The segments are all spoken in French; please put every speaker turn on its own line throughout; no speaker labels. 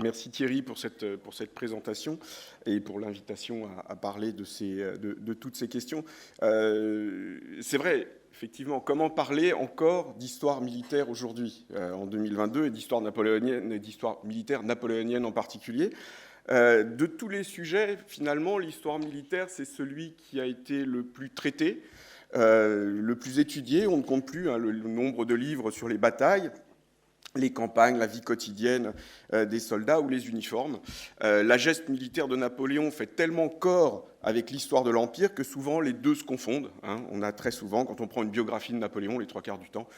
Merci Thierry pour cette présentation et pour l'invitation à parler de toutes ces questions. C'est vrai, effectivement, comment parler encore d'histoire militaire aujourd'hui, en 2022, et d'histoire napoléonienne, et d'histoire militaire napoléonienne en particulier. De tous les sujets, finalement, l'histoire militaire, c'est celui qui a été le plus traité, le plus étudié. On ne compte plus le nombre de livres sur les batailles, les campagnes, la vie quotidienne des soldats ou les uniformes. La geste militaire de Napoléon fait tellement corps avec l'histoire de l'Empire que souvent les deux se confondent. On a très souvent, quand on prend une biographie de Napoléon, les 3/4 du temps,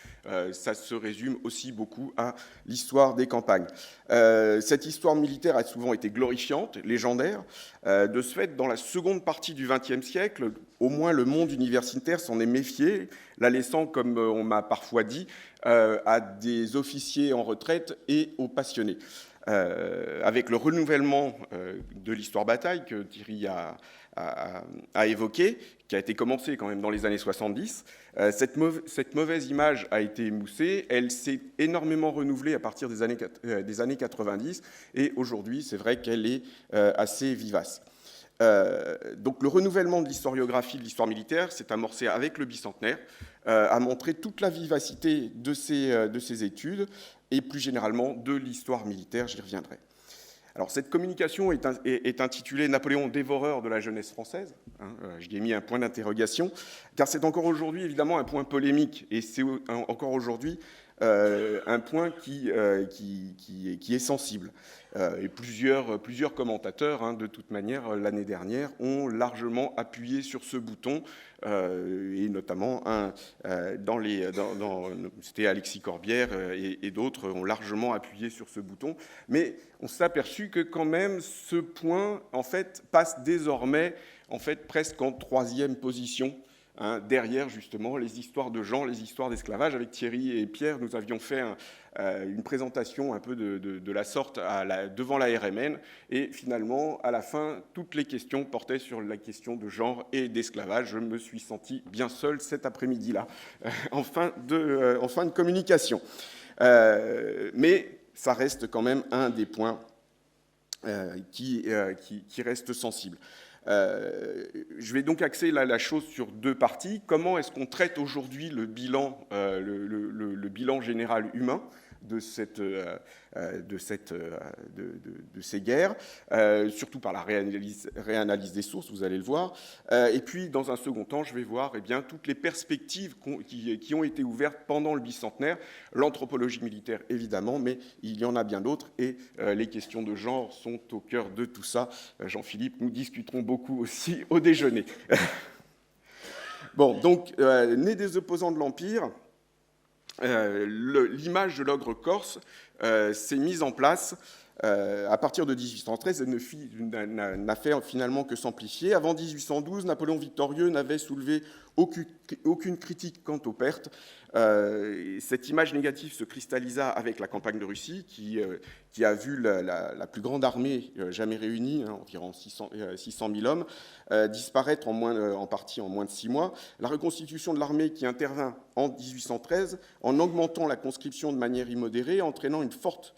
ça se résume aussi beaucoup à l'histoire des campagnes. Cette histoire militaire a souvent été glorifiante, légendaire. De ce fait, dans la seconde partie du XXe siècle, au moins le monde universitaire s'en est méfié, la laissant, comme on m'a parfois dit, à des officiers en retraite et aux passionnés. Avec le renouvellement de l'histoire bataille que Thierry a évoqué, qui a été commencé quand même dans les années 70, cette mauvaise image a été émoussée, elle s'est énormément renouvelée à partir des années 90, et aujourd'hui, c'est vrai qu'elle est assez vivace. Donc le renouvellement de l'historiographie de l'histoire militaire s'est amorcé avec le bicentenaire, a montré toute la vivacité de ces études et plus généralement de l'histoire militaire, j'y reviendrai. Alors cette communication est intitulée « Napoléon dévoreur de la jeunesse française ». J'y ai mis un point d'interrogation, car c'est encore aujourd'hui évidemment un point polémique, et c'est encore aujourd'hui un point qui est sensible. Et plusieurs commentateurs, de toute manière, l'année dernière, ont largement appuyé sur ce bouton, et notamment c'était Alexis Corbière et d'autres ont largement appuyé sur ce bouton. Mais on s'est aperçu que quand même ce point, en fait, passe désormais, en fait, presque en troisième position. Derrière, justement, les histoires de gens, les histoires d'esclavage. Avec Thierry et Pierre, nous avions fait une présentation un peu de la sorte devant la RMN. Et finalement, à la fin, toutes les questions portaient sur la question de genre et d'esclavage. Je me suis senti bien seul cet après-midi-là, en fin de communication. Mais ça reste quand même un des points qui reste sensible. Je vais donc axer la chose sur deux parties. Comment est-ce qu'on traite aujourd'hui le bilan général humain de ces guerres, surtout par la réanalyse des sources, vous allez le voir. Et puis, dans un second temps, je vais voir toutes les perspectives qui ont été ouvertes pendant le bicentenaire. L'anthropologie militaire, évidemment, mais il y en a bien d'autres, et les questions de genre sont au cœur de tout ça. Jean-Philippe, nous discuterons beaucoup aussi au déjeuner. Bon, donc, né des opposants de l'Empire, l'image de l'ogre corse s'est mise en place à partir de 1813 et n'a fait finalement que s'amplifier. Avant 1812, Napoléon victorieux n'avait soulevé aucune critique quant aux pertes. Cette image négative se cristallisa avec la campagne de Russie, qui a vu la plus grande armée jamais réunie, environ 600 000 hommes, disparaître en partie en moins de 6 mois. La reconstitution de l'armée qui intervint en 1813 en augmentant la conscription de manière immodérée, entraîna une forte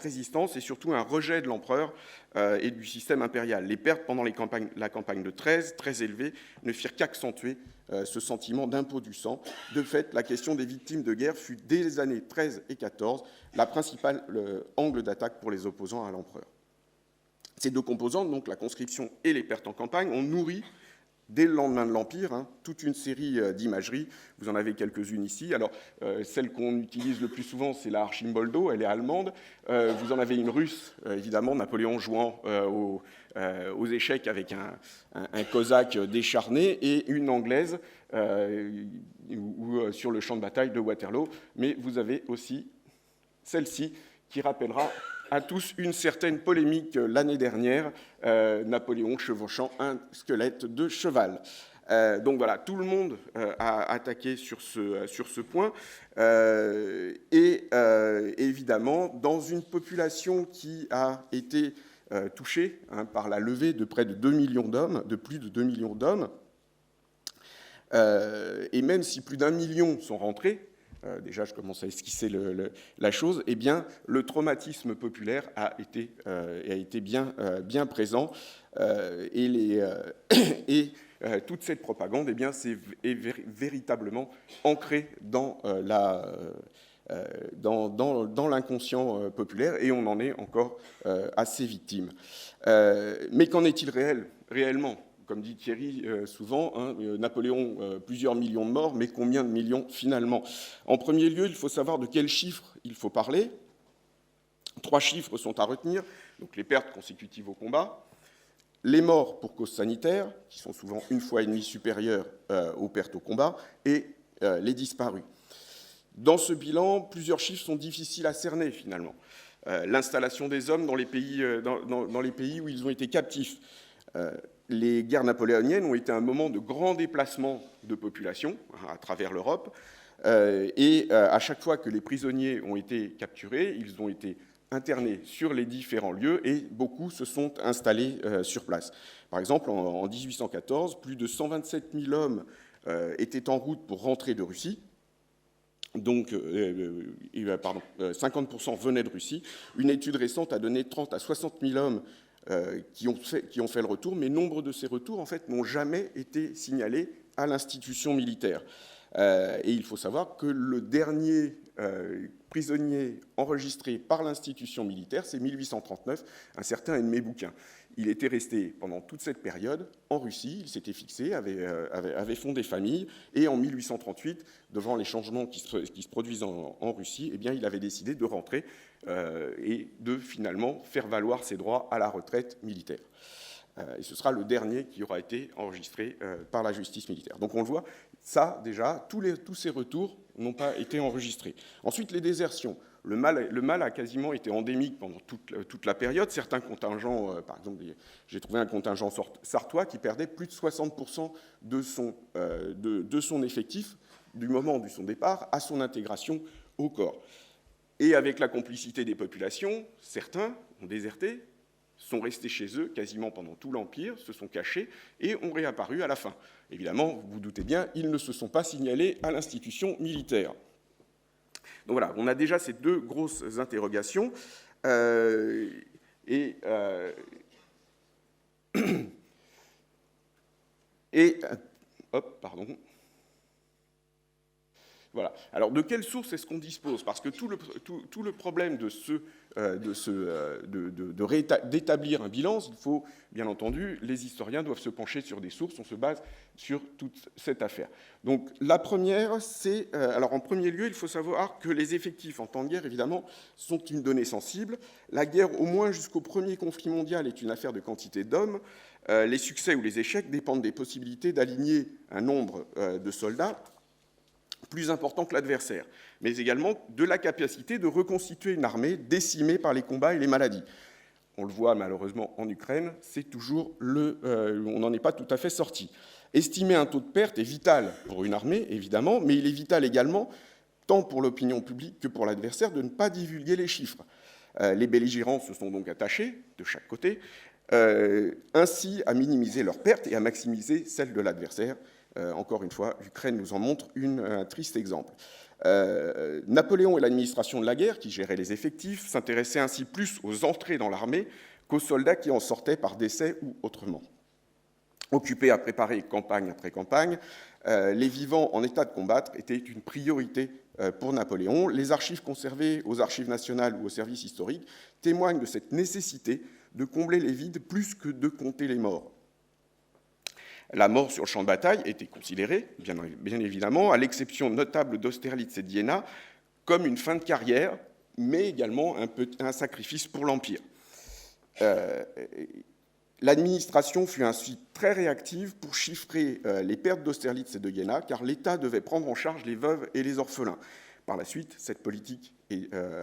résistance et surtout un rejet de l'empereur et du système impérial. Les pertes pendant la campagne de 13, très élevées, ne firent qu'accentuer ce sentiment d'impôt du sang. De fait, la question des victimes de guerre fut, dès les années 13 et 14, la principale angle d'attaque pour les opposants à l'empereur. Ces deux composantes, donc la conscription et les pertes en campagne, ont nourri dès le lendemain de l'Empire, toute une série d'imageries. Vous en avez quelques-unes ici. Alors, celle qu'on utilise le plus souvent, c'est la Archimboldo, elle est allemande. Vous en avez une russe, évidemment, Napoléon jouant aux échecs avec un cosaque décharné, et une anglaise sur le champ de bataille de Waterloo. Mais vous avez aussi celle-ci qui rappellera à tous une certaine polémique l'année dernière, Napoléon chevauchant un squelette de cheval. Donc voilà, tout le monde a attaqué sur ce point. Et évidemment, dans une population qui a été touchée par la levée de près de 2 millions d'hommes, de plus de 2 millions d'hommes, et même si plus d'1 million sont rentrés, déjà je commence à esquisser la chose, eh bien, le traumatisme populaire a été bien présent, et toute cette propagande, eh bien, est véritablement ancrée dans l'inconscient populaire, et on en est encore assez victime. Mais qu'en est-il réellement ? Comme dit Thierry souvent, hein, Napoléon, plusieurs millions de morts, mais combien de millions finalement ? En premier lieu, il faut savoir de quels chiffres il faut parler. 3 chiffres sont à retenir, donc les pertes consécutives au combat, les morts pour cause sanitaire, qui sont souvent 1,5 fois supérieures aux pertes au combat, et les disparus. Dans ce bilan, plusieurs chiffres sont difficiles à cerner finalement. L'installation des hommes dans les pays où ils ont été captifs. Les guerres napoléoniennes ont été un moment de grand déplacement de population à travers l'Europe, et à chaque fois que les prisonniers ont été capturés, ils ont été internés sur les différents lieux et beaucoup se sont installés sur place. Par exemple, en 1814, plus de 127 000 hommes étaient en route pour rentrer de Russie. Donc, 50% venaient de Russie. Une étude récente a donné 30 à 60 000 hommes qui ont fait le retour, mais nombre de ces retours, en fait, n'ont jamais été signalés à l'institution militaire. Et il faut savoir que le dernier prisonnier enregistré par l'institution militaire, c'est 1839, un certain Aimé Bouquin. Il était resté pendant toute cette période en Russie, il s'était fixé, avait fondé famille, et en 1838, devant les changements qui se produisent en Russie, eh bien, il avait décidé de rentrer et de finalement faire valoir ses droits à la retraite militaire. Et ce sera le dernier qui aura été enregistré par la justice militaire. Donc on le voit, ça déjà, tous ces retours n'ont pas été enregistrés. Ensuite, les désertions. Le mal a quasiment été endémique pendant toute la période. Certains contingents, par exemple, j'ai trouvé un contingent sartois qui perdait plus de 60% de son effectif du moment de son départ à son intégration au corps. Et avec la complicité des populations, certains ont déserté, sont restés chez eux quasiment pendant tout l'Empire, se sont cachés et ont réapparu à la fin. Évidemment, vous vous doutez bien, ils ne se sont pas signalés à l'institution militaire. Donc voilà, on a déjà ces 2 grosses interrogations. Pardon. Voilà. Alors, de quelles sources est-ce qu'on dispose ? Parce que tout le problème d'établir un bilan, il faut, bien entendu, les historiens doivent se pencher sur des sources, on se base sur toute cette affaire. Donc, la première, c'est... alors, en premier lieu, il faut savoir que les effectifs en temps de guerre, évidemment, sont une donnée sensible. La guerre, au moins jusqu'au premier conflit mondial, est une affaire de quantité d'hommes. Les succès ou les échecs dépendent des possibilités d'aligner un nombre de soldats plus important que l'adversaire, mais également de la capacité de reconstituer une armée décimée par les combats et les maladies. On le voit malheureusement en Ukraine, c'est toujours on n'en est pas tout à fait sorti. Estimer un taux de perte est vital pour une armée, évidemment, mais il est vital également, tant pour l'opinion publique que pour l'adversaire, de ne pas divulguer les chiffres. Les belligérants se sont donc attachés, de chaque côté, ainsi à minimiser leurs pertes et à maximiser celles de l'adversaire. Encore une fois, l'Ukraine nous en montre un triste exemple. Napoléon et l'administration de la guerre, qui gérait les effectifs, s'intéressaient ainsi plus aux entrées dans l'armée qu'aux soldats qui en sortaient par décès ou autrement. Occupés à préparer campagne après campagne, les vivants en état de combattre étaient une priorité pour Napoléon. Les archives conservées aux archives nationales ou au service historique témoignent de cette nécessité de combler les vides plus que de compter les morts. La mort sur le champ de bataille était considérée, bien évidemment, à l'exception notable d'Austerlitz et d'Iéna, comme une fin de carrière, mais également un sacrifice pour l'Empire. L'administration fut ainsi très réactive pour chiffrer les pertes d'Austerlitz et de Iéna, car l'État devait prendre en charge les veuves et les orphelins. Par la suite, cette politique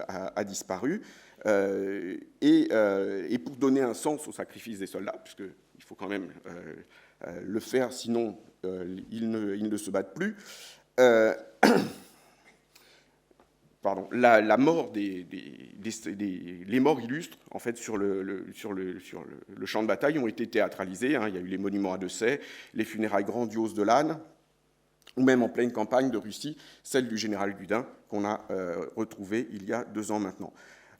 a disparu, et pour donner un sens au sacrifice des soldats, puisqu'il faut quand même le faire, sinon ils ne se battent plus. La mort les morts illustres, en fait, sur le champ de bataille ont été théâtralisés. Il y a eu les monuments à Dessay, les funérailles grandioses de Lannes, ou même en pleine campagne de Russie, celle du général Gudin, qu'on a retrouvée il y a 2 ans maintenant.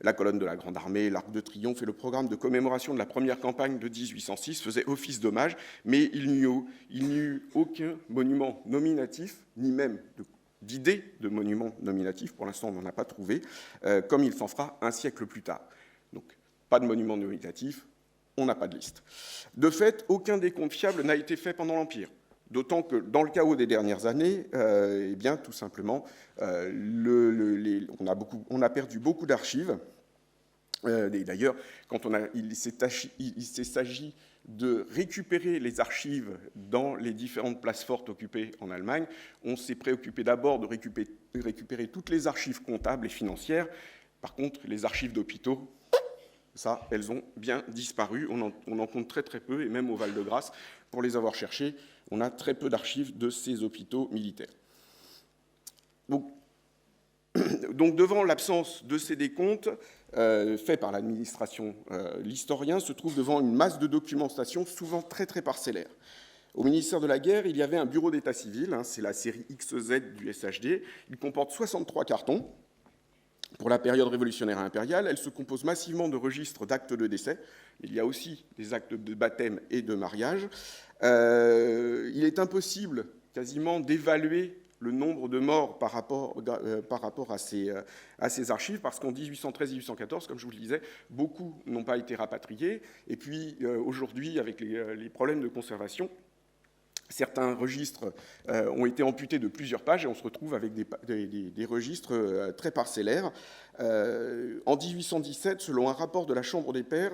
La colonne de la Grande Armée, l'Arc de Triomphe et le programme de commémoration de la première campagne de 1806 faisaient office d'hommage, mais il n'y eut aucun monument nominatif, ni même d'idée de monument nominatif, pour l'instant on n'en a pas trouvé, comme il s'en fera un siècle plus tard. Donc, pas de monument nominatif, on n'a pas de liste. De fait, aucun décompte fiable n'a été fait pendant l'Empire. D'autant que dans le chaos des dernières années, eh bien, tout simplement, on a perdu beaucoup d'archives. Et d'ailleurs, il s'est s'agit de récupérer les archives dans les différentes places fortes occupées en Allemagne, on s'est préoccupé d'abord de récupérer toutes les archives comptables et financières. Par contre, les archives d'hôpitaux, ça, elles ont bien disparu. On en compte très très peu, et même au Val-de-Grâce, pour les avoir cherchées, on a très peu d'archives de ces hôpitaux militaires. Donc devant l'absence de ces décomptes faits par l'administration, l'historien se trouve devant une masse de documentation souvent très très parcellaire. Au ministère de la Guerre, il y avait un bureau d'état civil, c'est la série XZ du SHD, il comporte 63 cartons. Pour la période révolutionnaire et impériale, elle se compose massivement de registres d'actes de décès. Il y a aussi des actes de baptême et de mariage. Il est impossible quasiment d'évaluer le nombre de morts par rapport à ces archives, parce qu'en 1813-1814, comme je vous le disais, beaucoup n'ont pas été rapatriés. Et puis aujourd'hui, avec les problèmes de conservation, certains registres ont été amputés de plusieurs pages et on se retrouve avec des registres très parcellaires. En 1817, selon un rapport de la Chambre des Pairs,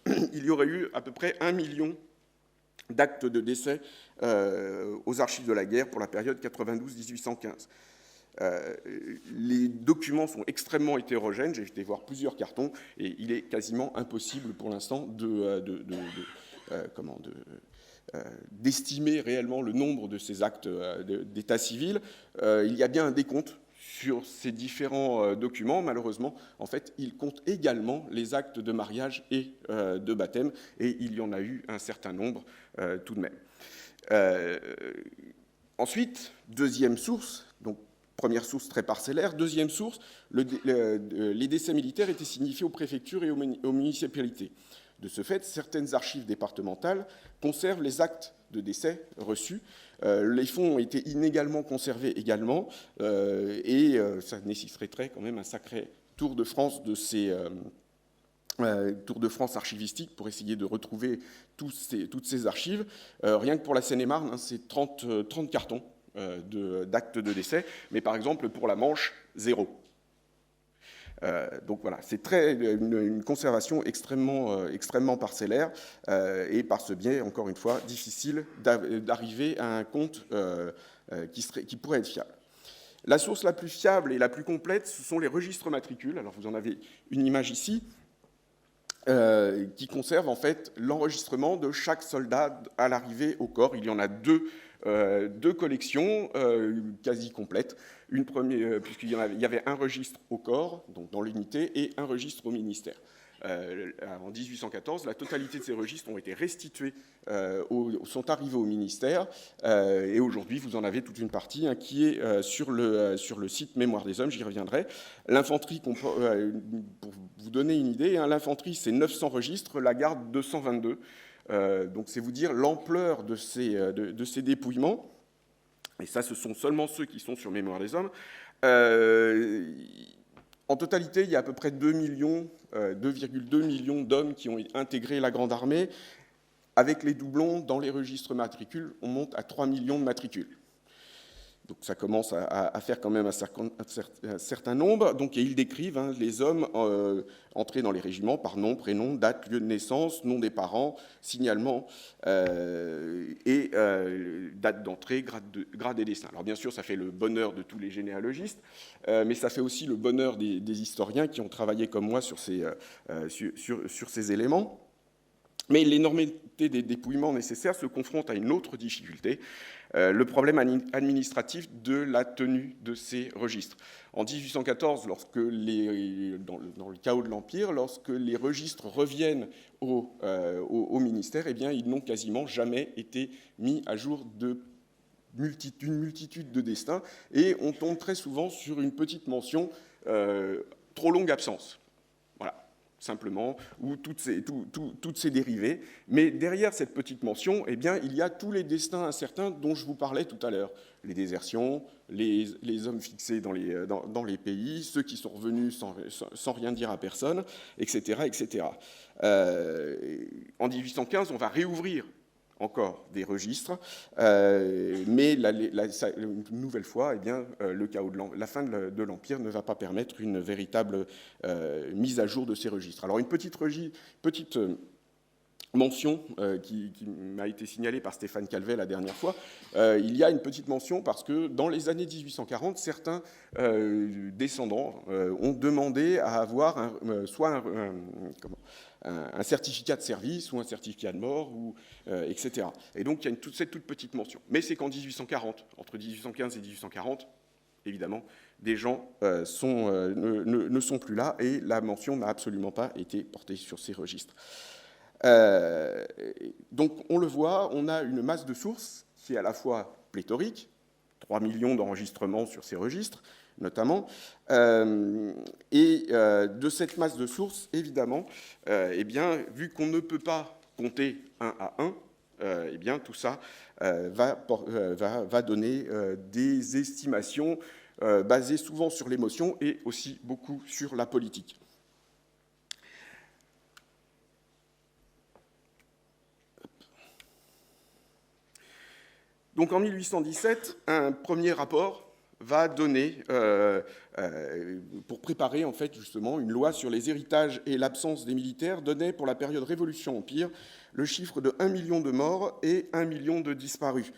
il y aurait eu à peu près 1 million d'actes de décès aux archives de la guerre pour la période 92-1815. Les documents sont extrêmement hétérogènes, j'ai été voir plusieurs cartons, et il est quasiment impossible pour l'instant d'estimer réellement le nombre de ces actes d'état civil. Il y a bien un décompte sur ces différents documents. Malheureusement, en fait, il compte également les actes de mariage et de baptême, et il y en a eu un certain nombre tout de même. Ensuite, deuxième source, donc première source très parcellaire, deuxième source, les décès militaires étaient signifiés aux préfectures et aux municipalités. De ce fait, certaines archives départementales conservent les actes de décès reçus. Les fonds ont été inégalement conservés également, et ça nécessiterait quand même un sacré tour de France archivistique pour essayer de retrouver toutes ces archives. Rien que pour la Seine-et-Marne, c'est 30 cartons d'actes de décès, mais par exemple pour la Manche, 0. Donc voilà, c'est une conservation extrêmement parcellaire, et par ce biais, encore une fois, difficile d'arriver à un compte qui pourrait être fiable. La source la plus fiable et la plus complète, ce sont les registres matricules. Alors vous en avez une image ici, qui conserve en fait l'enregistrement de chaque soldat à l'arrivée au corps. Il y en a deux collections quasi complètes. Une première, puisqu'il y avait un registre au corps, donc dans l'unité, et un registre au ministère. En 1814, la totalité de ces registres ont été restitués, sont arrivés au ministère, et aujourd'hui, vous en avez toute une partie qui est sur le site Mémoire des Hommes, j'y reviendrai. L'infanterie, pour vous donner une idée, l'infanterie, c'est 900 registres, la garde, 222. Donc c'est vous dire l'ampleur de ces dépouillements. Et ça, ce sont seulement ceux qui sont sur Mémoire des Hommes. En totalité, il y a à peu près 2,2 millions d'hommes qui ont intégré la Grande Armée. Avec les doublons, dans les registres matricules, on monte à 3 millions de matricules. Donc ça commence à faire quand même un certain nombre. Donc, et ils décrivent les hommes entrés dans les régiments par nom, prénom, date, lieu de naissance, nom des parents, signalement, et date d'entrée, grade et destin. Alors bien sûr, ça fait le bonheur de tous les généalogistes, mais ça fait aussi le bonheur des historiens qui ont travaillé comme moi sur ces éléments. Mais l'énormité des dépouillements nécessaires se confronte à une autre difficulté, le problème administratif de la tenue de ces registres. En 1814, dans le chaos de l'Empire, lorsque les registres reviennent au ministère, eh bien, ils n'ont quasiment jamais été mis à jour d'une multitude de destins, et on tombe très souvent sur une petite mention trop longue absence. Voilà, simplement, ou toutes ces dérivées. Mais derrière cette petite mention, eh bien, il y a tous les destins incertains dont je vous parlais tout à l'heure. Les désertions, les hommes fixés dans les pays, ceux qui sont revenus sans rien dire à personne, etc. etc. En 1815, on va réouvrir encore des registres, mais une nouvelle fois, eh bien, le chaos la fin de l'Empire ne va pas permettre une véritable mise à jour de ces registres. Alors une petite mention qui m'a été signalée par Stéphane Calvet la dernière fois. Il y a une petite mention parce que dans les années 1840, certains descendants ont demandé à avoir soit un certificat de service ou un certificat de mort, etc. Et donc il y a cette toute petite mention. Mais c'est qu'en 1840, entre 1815 et 1840, évidemment, des gens ne sont plus là et la mention n'a absolument pas été portée sur ces registres. Donc on le voit, on a une masse de sources qui est à la fois pléthorique, 3 millions d'enregistrements sur ces registres notamment, et de cette masse de sources, évidemment, eh bien, vu qu'on ne peut pas compter un à un, eh bien, tout ça va donner des estimations basées souvent sur l'émotion et aussi beaucoup sur la politique. Donc en 1817, un premier rapport va donner, pour préparer en fait justement une loi sur les héritages et l'absence des militaires, donnait pour la période Révolution-Empire le chiffre de 1 million de morts et 1 million de disparus.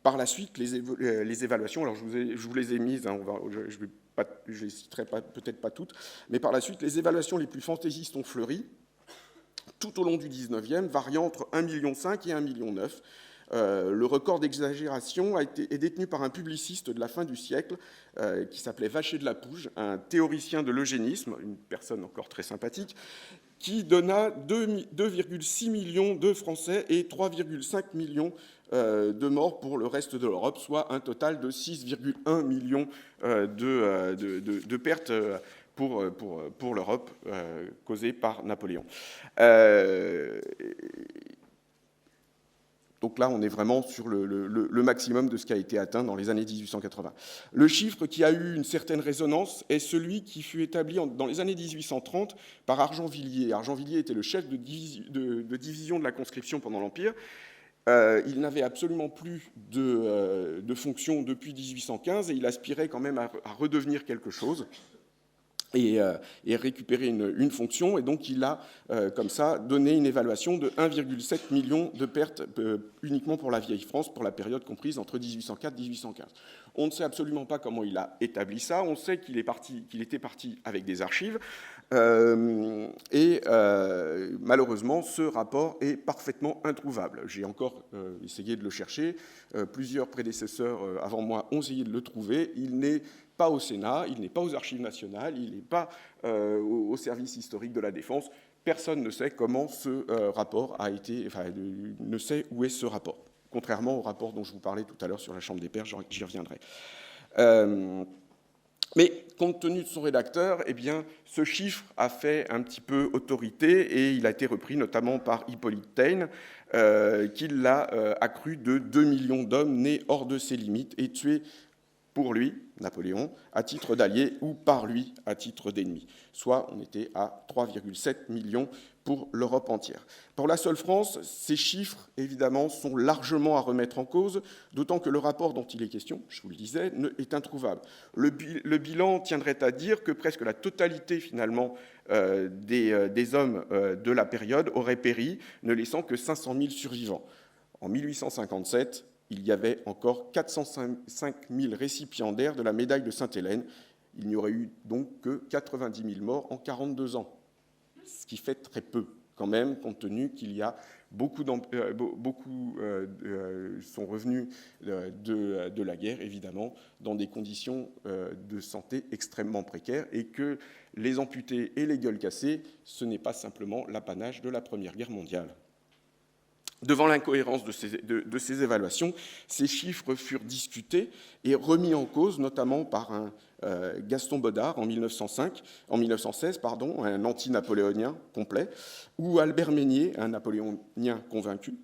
Par la suite, les évaluations, alors je vous les ai mises, hein, je ne les citerai peut-être pas toutes, mais par la suite, les évaluations les plus fantaisistes ont fleuri tout au long du 19e, variant entre 1,5 million et 1,9 million. Le record d'exagération est détenu par un publiciste de la fin du siècle qui s'appelait Vacher de la Pouge, un théoricien de l'eugénisme, une personne encore très sympathique, qui donna 2,6 millions de Français et 3,5 millions de morts pour le reste de l'Europe, soit un total de 6,1 millions de pertes pour l'Europe causées par Napoléon. Donc là, on est vraiment sur le maximum de ce qui a été atteint dans les années 1880. Le chiffre qui a eu une certaine résonance est celui qui fut établi dans les années 1830 par Argenvilliers. Argenvilliers était le chef de division de la conscription pendant l'Empire. Il n'avait absolument plus de fonction depuis 1815 et il aspirait quand même à redevenir quelque chose. Et récupérer une fonction, et donc il a comme ça donné une évaluation de 1,7 million de pertes uniquement pour la vieille France, pour la période comprise entre 1804 et 1815. On ne sait absolument pas comment il a établi ça, on sait qu'il était parti avec des archives, et malheureusement ce rapport est parfaitement introuvable. J'ai encore essayé de le chercher, plusieurs prédécesseurs avant moi ont essayé de le trouver, il n'est pas au Sénat, il n'est pas aux Archives nationales, il n'est pas au service historique de la Défense. Personne ne sait comment ce rapport a été, enfin, ne sait où est ce rapport. Contrairement au rapport dont je vous parlais tout à l'heure sur la Chambre des Pairs, j'y reviendrai. Mais compte tenu de son rédacteur, eh bien, ce chiffre a fait un petit peu autorité et il a été repris notamment par Hippolyte Taine, qui l'a accru de 2 millions d'hommes nés hors de ses limites et tués pour lui, Napoléon, à titre d'allié ou par lui à titre d'ennemi. Soit on était à 3,7 millions pour l'Europe entière. Pour la seule France, ces chiffres, évidemment, sont largement à remettre en cause, d'autant que le rapport dont il est question, je vous le disais, est introuvable. Le bilan tiendrait à dire que presque la totalité, finalement, des hommes de la période auraient péri, ne laissant que 500 000 survivants. En 1857, il y avait encore 405 000 récipiendaires de la médaille de Sainte-Hélène. Il n'y aurait eu donc que 90 000 morts en 42 ans, ce qui fait très peu quand même, compte tenu qu'il y a beaucoup sont revenus de la guerre, évidemment, dans des conditions de santé extrêmement précaires, et que les amputés et les gueules cassées, ce n'est pas simplement l'apanage de la Première Guerre mondiale. Devant l'incohérence de ces évaluations, ces chiffres furent discutés et remis en cause, notamment par un Gaston Bodard en 1916, un anti-napoléonien complet, ou Albert Meignet, un napoléonien convaincu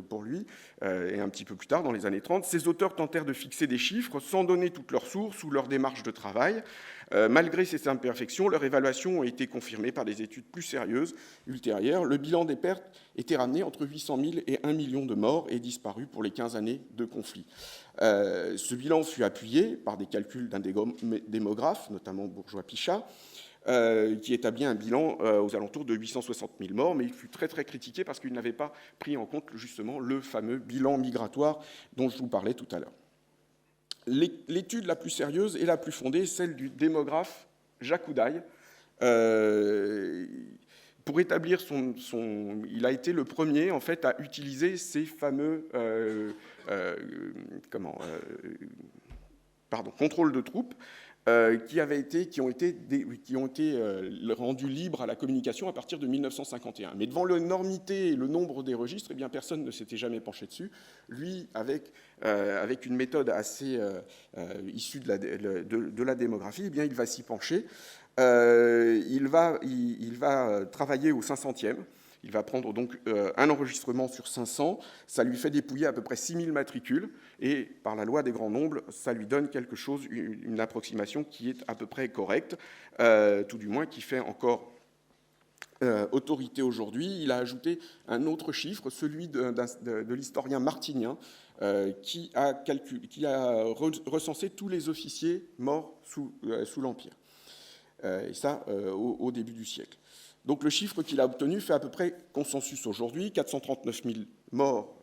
pour lui, et un petit peu plus tard, dans les années 30. Ces auteurs tentèrent de fixer des chiffres sans donner toutes leurs sources ou leur démarche de travail. Malgré ces imperfections, leurs évaluations ont été confirmées par des études plus sérieuses ultérieures. Le bilan des pertes était ramené entre 800 000 et 1 million de morts et disparus pour les 15 années de conflit. Ce bilan fut appuyé par des calculs d'un démographe, notamment Bourgeois-Pichat, qui établit un bilan aux alentours de 860 000 morts, mais il fut très très critiqué parce qu'il n'avait pas pris en compte justement le fameux bilan migratoire dont je vous parlais tout à l'heure. L'étude la plus sérieuse et la plus fondée, celle du démographe Jacques Houdaille. Pour établir il a été le premier en fait à utiliser ces fameux contrôles de troupes qui ont été rendus libres à la communication à partir de 1951. Mais devant l'énormité et le nombre des registres, eh bien, personne ne s'était jamais penché dessus. Lui, avec une méthode assez issue de la démographie, eh bien, il va s'y pencher. Il va travailler au 500e. Il va prendre donc un enregistrement sur 500, ça lui fait dépouiller à peu près 6000 matricules, et par la loi des grands nombres, ça lui donne quelque chose, une approximation qui est à peu près correcte, tout du moins qui fait encore autorité aujourd'hui. Il a ajouté un autre chiffre, celui de l'historien martinien, qui a recensé tous les officiers morts sous l'Empire, et ça au début du siècle. Donc le chiffre qu'il a obtenu fait à peu près consensus aujourd'hui, 439 000 morts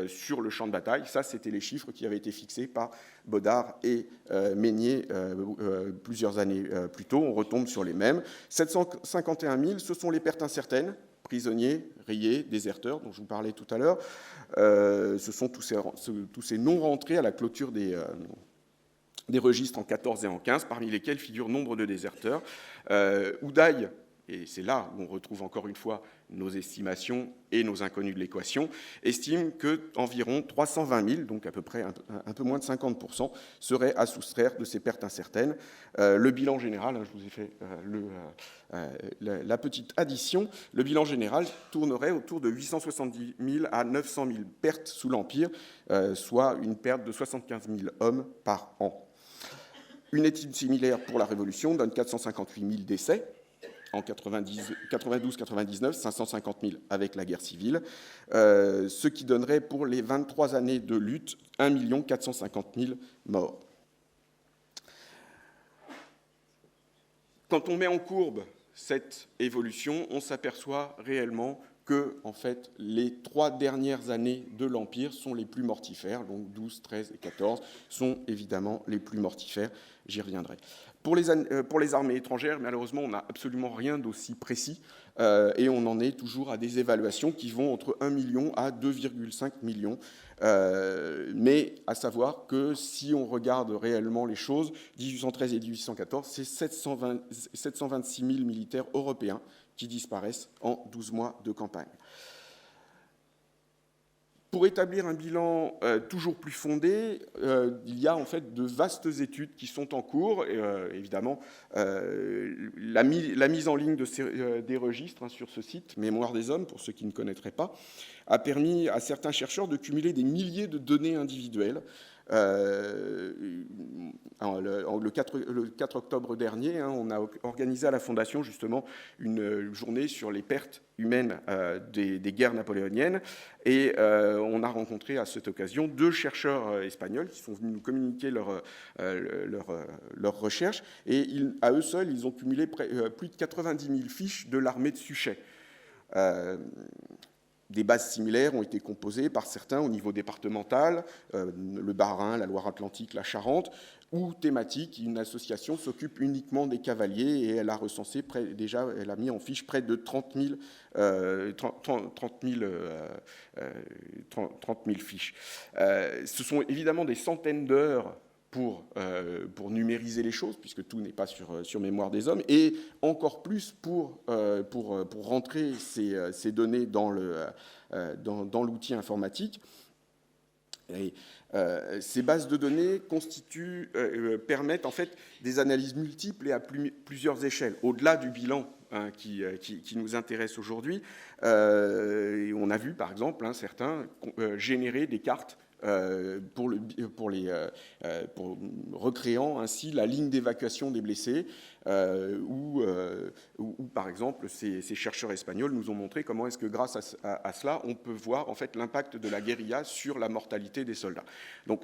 sur le champ de bataille. Ça, c'était les chiffres qui avaient été fixés par Bodard et Meignet plusieurs années plus tôt. On retombe sur les mêmes. 751 000, ce sont les pertes incertaines, prisonniers, rayés, déserteurs, dont je vous parlais tout à l'heure. Ce sont tous ces non-rentrés à la clôture des registres en 14 et en 15, parmi lesquels figure nombre de déserteurs. Houdaille, et c'est là où on retrouve encore une fois nos estimations et nos inconnus de l'équation, estime qu'environ 320 000, donc à peu près un peu moins de 50%, seraient à soustraire de ces pertes incertaines. Le bilan général, je vous ai fait la petite addition, le bilan général tournerait autour de 870 000 à 900 000 pertes sous l'Empire, soit une perte de 75 000 hommes par an. Une étude similaire pour la Révolution donne 458 000 décès, en 92-99, 550 000 avec la guerre civile, ce qui donnerait pour les 23 années de lutte 1 450 000 morts. Quand on met en courbe cette évolution, on s'aperçoit réellement que, en fait, les 3 dernières années de l'Empire sont les plus mortifères, donc 12, 13 et 14 sont évidemment les plus mortifères, j'y reviendrai. Pour les armées étrangères, malheureusement, on n'a absolument rien d'aussi précis, et on en est toujours à des évaluations qui vont entre 1 million à 2,5 millions. Mais à savoir que si on regarde réellement les choses, 1813 et 1814, c'est 726 000 militaires européens qui disparaissent en 12 mois de campagne. Pour établir un bilan toujours plus fondé, il y a en fait de vastes études qui sont en cours. Et, évidemment, la mise en ligne des registres sur ce site, Mémoire des hommes, pour ceux qui ne connaîtraient pas, a permis à certains chercheurs de cumuler des milliers de données individuelles. Le 4 octobre dernier, on a organisé à la Fondation justement une journée sur les pertes humaines des guerres napoléoniennes, et on a rencontré à cette occasion 2 chercheurs espagnols qui sont venus nous communiquer leurs recherches, et à eux seuls, ils ont cumulé plus de 90 000 fiches de l'armée de Suchet. Des bases similaires ont été composées par certains au niveau départemental, le Bas-Rhin, la Loire-Atlantique, la Charente, ou thématique. Une association s'occupe uniquement des cavaliers, et elle a recensé elle a mis en fiche près de 30 000 fiches. Ce sont évidemment des centaines d'heures pour numériser les choses, puisque tout n'est pas sur mémoire des hommes, et encore plus pour rentrer ces données dans l'outil informatique. Et ces bases de données permettent en fait des analyses multiples et à plusieurs échelles, au-delà du bilan qui nous intéresse aujourd'hui. On a vu par exemple certains générer des cartes pour recréant ainsi la ligne d'évacuation des blessés, où par exemple ces chercheurs espagnols nous ont montré comment est-ce que grâce à cela on peut voir en fait l'impact de la guérilla sur la mortalité des soldats. Donc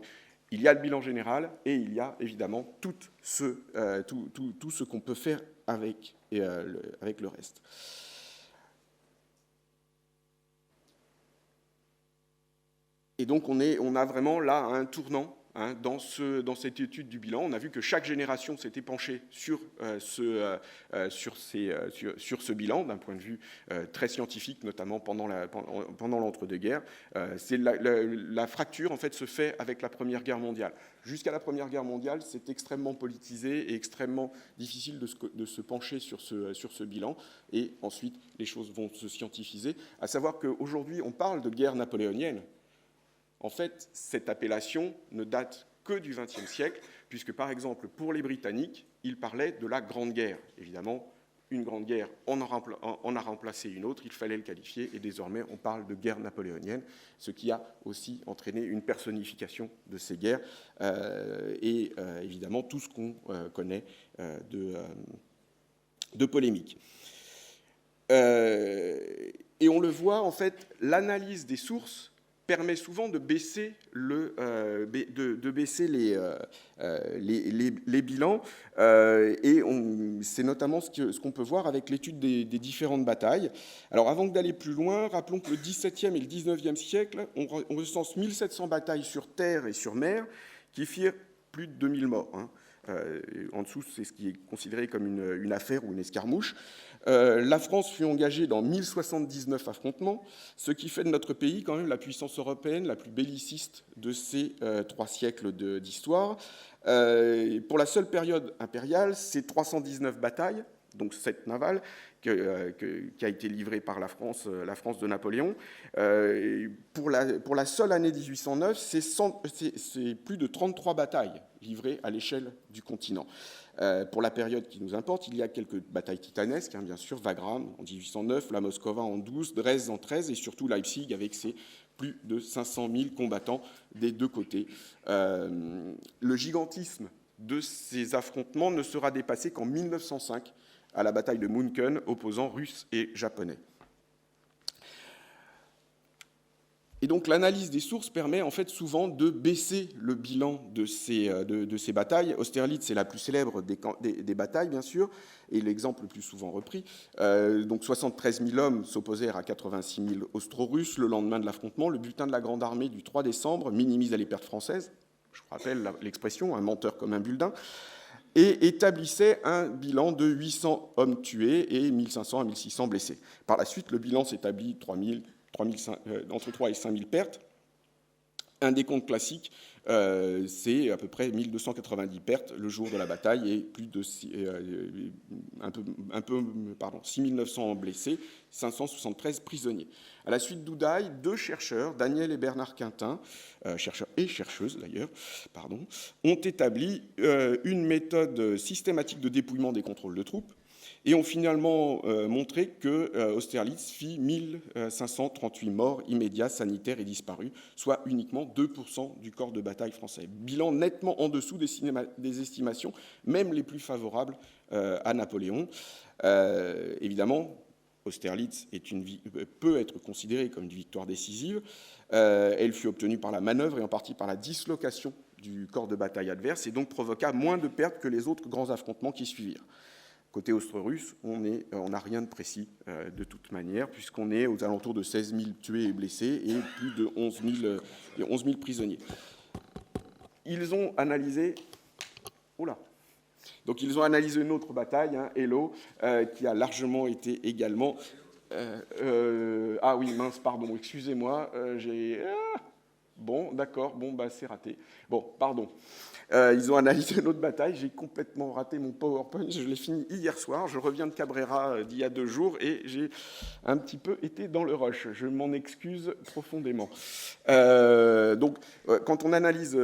il y a le bilan général et il y a évidemment tout ce qu'on peut faire avec le reste. Et donc on a vraiment là un tournant dans cette étude du bilan. On a vu que chaque génération s'était penchée sur ce bilan d'un point de vue très scientifique, notamment pendant l'entre-deux-guerres. La fracture en fait se fait avec la Première Guerre mondiale. Jusqu'à la Première Guerre mondiale, c'est extrêmement politisé et extrêmement difficile de se pencher sur ce bilan. Et ensuite, les choses vont se scientifiser. À savoir qu'aujourd'hui, on parle de guerre napoléonienne. En fait, cette appellation ne date que du XXe siècle, puisque, par exemple, pour les Britanniques, ils parlaient de la Grande Guerre. Évidemment, une Grande Guerre en a remplacé une autre, il fallait le qualifier, et désormais, on parle de guerre napoléonienne, ce qui a aussi entraîné une personnification de ces guerres, et évidemment, tout ce qu'on connaît de polémique. Et on le voit, en fait, l'analyse des sources permet souvent de baisser les bilans, et c'est notamment ce qu'on peut voir avec l'étude des différentes batailles. Alors avant d'aller plus loin, rappelons que le XVIIe et le XIXe siècle, on recense 1700 batailles sur terre et sur mer qui firent plus de 2000 morts. En dessous, c'est ce qui est considéré comme une affaire ou une escarmouche. La France fut engagée dans 1079 affrontements, ce qui fait de notre pays quand même la puissance européenne la plus belliciste de ces 3 siècles d'histoire. Pour la seule période impériale, c'est 319 batailles, donc 7 navales, qui a été livrée par la France de Napoléon. Pour la seule année 1809, c'est plus de 33 batailles livrées à l'échelle du continent. Pour la période qui nous importe, il y a quelques batailles titanesques, bien sûr, Wagram en 1809, la Moskova en 12, Dresde en 13 et surtout Leipzig avec ses plus de 500 000 combattants des deux côtés. Le gigantisme de ces affrontements ne sera dépassé qu'en 1905 à la bataille de Munchen opposant Russes et Japonais. Et donc l'analyse des sources permet en fait souvent de baisser le bilan de ces batailles. Austerlitz est la plus célèbre des batailles, bien sûr, et l'exemple le plus souvent repris. Donc 73 000 hommes s'opposèrent à 86 000 Austro-Russes le lendemain de l'affrontement. Le bulletin de la Grande Armée du 3 décembre minimise les pertes françaises. Je vous rappelle l'expression, un menteur comme un bulletin. Et établissait un bilan de 800 hommes tués et 1500 à 1600 blessés. Par la suite, le bilan s'établit entre 3 et 5 000 pertes. Un décompte classique, c'est à peu près 1290 pertes le jour de la bataille et plus de 6 900 blessés, 573 prisonniers. À la suite d'Oudaille, 2 chercheurs, Daniel et Bernard Quintin, chercheurs et chercheuses d'ailleurs, ont établi une méthode systématique de dépouillement des contrôles de troupes et ont finalement montré que Austerlitz fit 1538 morts immédiats, sanitaires et disparus, soit uniquement 2% du corps de bataille français. Bilan nettement en dessous des estimations, même les plus favorables à Napoléon. Évidemment, Austerlitz peut être considérée comme une victoire décisive. Elle fut obtenue par la manœuvre et en partie par la dislocation du corps de bataille adverse et donc provoqua moins de pertes que les autres grands affrontements qui suivirent. Côté austro-russe, on n'a rien de précis de toute manière, puisqu'on est aux alentours de 16 000 tués et blessés et plus de 11 000 prisonniers. Ils ont analysé... Donc ils ont analysé une autre bataille, Eylau, qui a largement été également... excusez-moi, non, d'accord, bon, bah, c'est raté. Bon, pardon. Ils ont analysé notre bataille, j'ai complètement raté mon PowerPoint, je l'ai fini hier soir, je reviens de Cabrera d'il y a 2 jours et j'ai un petit peu été dans le rush, je m'en excuse profondément. Donc, quand on analyse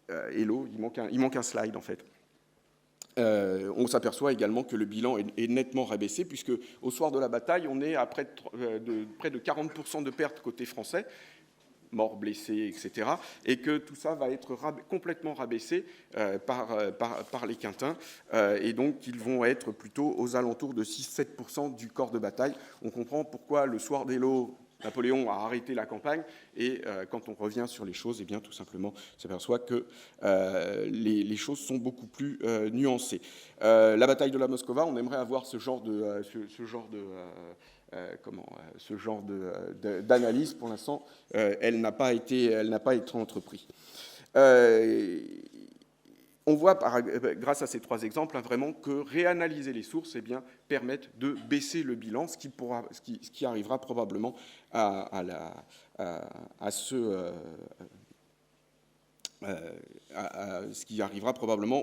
Hello, il manque un slide en fait. On s'aperçoit également que le bilan est nettement rabaissé, puisque au soir de la bataille, on est à près de 40% de pertes côté français, morts, blessés, etc., et que tout ça va être complètement rabaissé par les Quintins, et donc ils vont être plutôt aux alentours de 6-7% du corps de bataille. On comprend pourquoi le soir d'Eylau, Napoléon a arrêté la campagne, et quand on revient sur les choses, eh bien, tout simplement, on s'aperçoit que les choses sont beaucoup plus nuancées. La bataille de la Moscova, on aimerait avoir ce genre d'analyse. Pour l'instant, elle n'a pas été entreprise. On voit, grâce à ces 3 exemples, vraiment que réanalyser les sources permet de baisser le bilan, ce qui arrivera probablement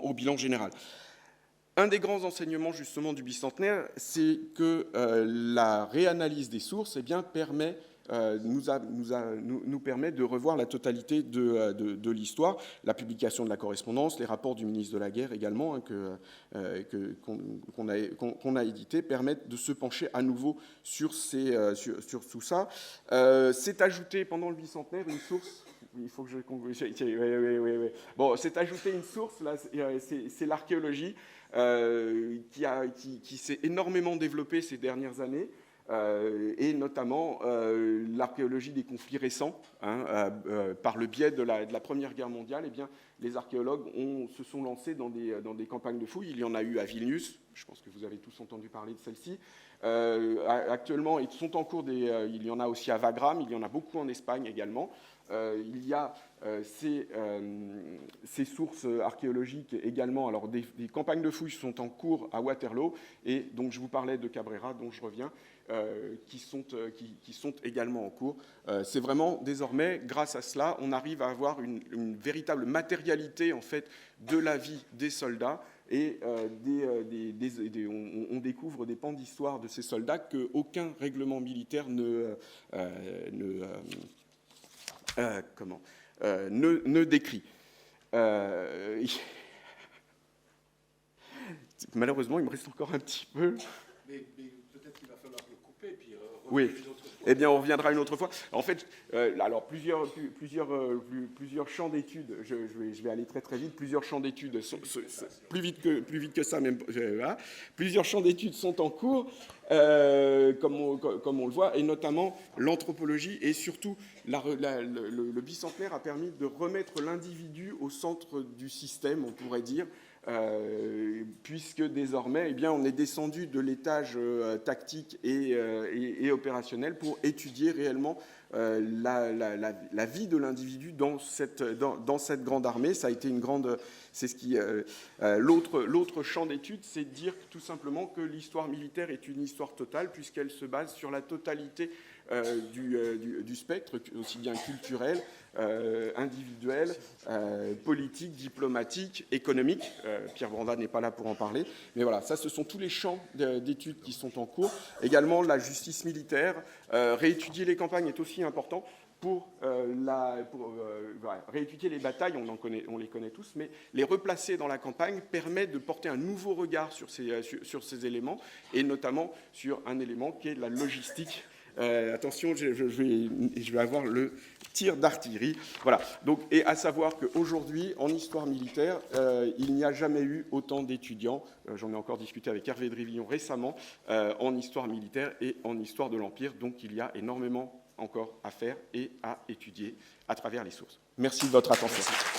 au bilan général. Un des grands enseignements justement du bicentenaire, c'est que la réanalyse des sources nous permet de revoir la totalité de l'histoire. La publication de la correspondance, les rapports du ministre de la Guerre également, qu'on a édité, permettent de se pencher à nouveau sur tout ça. C'est ajouté pendant le bicentenaire une source. Il faut que je... Oui. Bon, c'est ajouté une source, là, c'est l'archéologie, qui s'est énormément développée ces dernières années. Et notamment l'archéologie des conflits récents, par le biais de la Première Guerre mondiale, les archéologues se sont lancés dans des campagnes de fouilles. Il y en a eu à Vilnius, je pense que vous avez tous entendu parler de celle-ci. Actuellement, ils sont en cours il y en a aussi à Wagram, il y en a beaucoup en Espagne également. Il y a ces sources archéologiques également. Alors, des campagnes de fouilles sont en cours à Waterloo, et donc je vous parlais de Cabrera, dont je reviens, qui sont également en cours. C'est vraiment, désormais, grâce à cela, on arrive à avoir une véritable matérialité, en fait, de la vie des soldats, et on découvre des pans d'histoire de ces soldats qu'aucun règlement militaire ne décrit. Malheureusement, il me reste encore un petit peu.
Mais peut-être qu'il va falloir le couper, puis
oui. Eh bien, on reviendra une autre fois. En fait, alors plusieurs champs d'études. Je vais aller très très vite. Plusieurs champs d'études plus vite que ça même. Voilà. Plusieurs champs d'études sont en cours, comme on le voit, et notamment l'anthropologie, et surtout le bicentenaire a permis de remettre l'individu au centre du système, on pourrait dire. Puisque désormais, on est descendu de l'étage tactique et opérationnel pour étudier réellement la vie de l'individu dans cette grande armée. Ça a été c'est ce qui l'autre champ d'étude, c'est de dire tout simplement que l'histoire militaire est une histoire totale, puisqu'elle se base sur la totalité du spectre, aussi bien culturel, individuel, politique, diplomatique, économique. Pierre Branda n'est pas là pour en parler. Mais voilà, ça, ce sont tous les champs d'études qui sont en cours. Également, la justice militaire. Réétudier les campagnes est aussi important pour réétudier les batailles, on les connaît tous, mais les replacer dans la campagne permet de porter un nouveau regard sur ces éléments, et notamment sur un élément qui est la logistique. Attention, je vais avoir le tir d'artillerie. Voilà. Donc, et à savoir qu'aujourd'hui, en histoire militaire, il n'y a jamais eu autant d'étudiants, j'en ai encore discuté avec Hervé Drivillon récemment, en histoire militaire et en histoire de l'Empire. Donc, il y a énormément encore à faire et à étudier à travers les sources. Merci de votre attention. Merci.